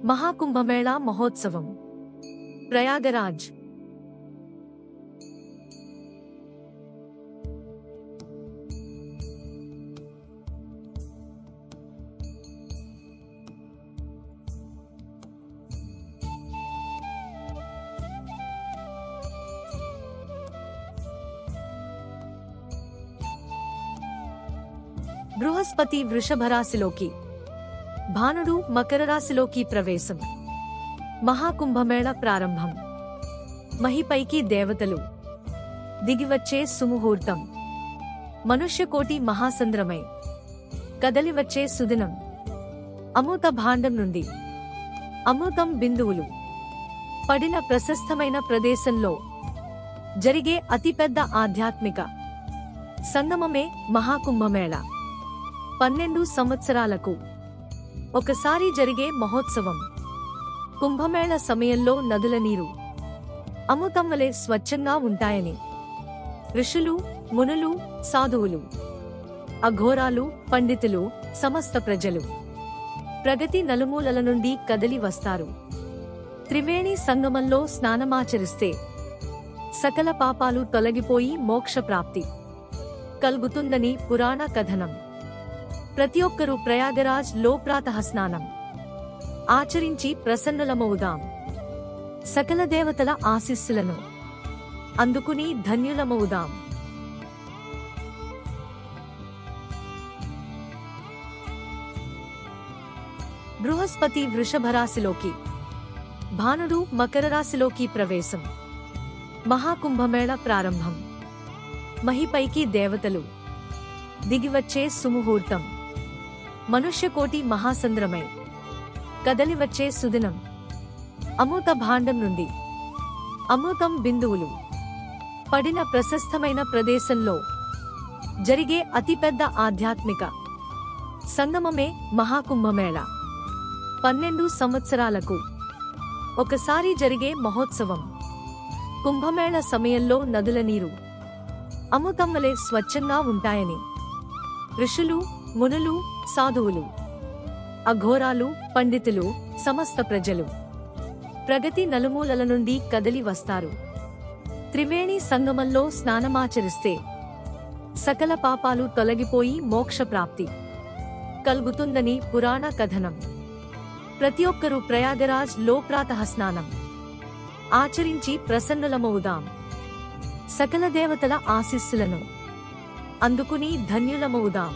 మహాకుంభమేళా మహోత్సవం ప్రయాగరాజ్. బృహస్పతి వృషభ రాశిలోకి, భానుడు మకర రాశిలోకి ప్రవేశం. మహాకుంభమేళ ప్రారంభం. మహిపైకి దేవతలు దిగివచ్చే సుముహూర్తం. మనుష్యకోటి మహాసంద్రమై కదలివచ్చే సుదినం. అమృత భాండం నుండి అమృతం బిందువులు పడిన ప్రశస్తమైన ప్రదేశంలో జరిగే అతిపెద్ద ఆధ్యాత్మిక సంగమమే మహాకుంభమేళ. 12 సంవత్సరాలకు ఒకసారి జరిగే మహోత్సవం. కుంభమేళ సమయంలో నదుల నీరు అమృతం వలె స్వచ్ఛంగా ఉంటాయని ఋషులు, మునులు, సాధువులు, అఘోరాలు, పండితులు, సమస్త ప్రజలు ప్రగతి నలుమూలల నుండి కదలి వస్తారు. త్రివేణి సంగమంలో స్నానమాచరిస్తే సకల పాపాలు తొలగిపోయి మోక్ష ప్రాప్తి కలుగుతుందని పురాణ కథనం. ప్రతి ఒక్కరూ ప్రయాగరాజ్ లో ప్రాతః స్నానం ఆచరించి ప్రసన్నులమవుదాం. సకల దేవతల ఆశీస్సులను అందుకుని ధన్యులమవుదాం. బృహస్పతి వృషభ రాశిలోకి, భానుడు మకర రాశిలోకి ప్రవేశం. మహాకుంభమేళ ప్రారంభం. మహిపైకి దేవతలు దిగివచ్చే సుముహూర్తం. మనుష్యకోటి మహాసంద్రమై కదలివచ్చే సుదినం. అమృత భాండం నుండి అమృతం బిందువులు పడిన ప్రశస్తమైన ప్రదేశంలో జరిగే అతిపెద్ద ఆధ్యాత్మిక సంగమమే మహాకుంభమేళ. 12 సంవత్సరాలకు ఒకసారి జరిగే మహోత్సవం. కుంభమేళ సమయంలో నదుల నీరు అమృతం వలె స్వచ్ఛంగా ఉంటాయని ఋషులు, మునులు, సాధువులు, అఘోరాలు, పండితులు, సమస్త ప్రజలు ప్రగతి నలుమూలల నుండి కదలి వస్తారు. త్రివేణి సంగమంలో స్నానమాచరిస్తే సకల పాపాలు తొలగిపోయి మోక్ష ప్రాప్తి కలుగుతుందని పురాణ కథనం. ప్రతి ఒక్కరూ ప్రయాగరాజ్ లో ప్రాతః స్నానం ఆచరించి ప్రసన్నులమవుదాం. సకల దేవతల ఆశీస్సులను అందుకుని ధన్యులమవుదాం.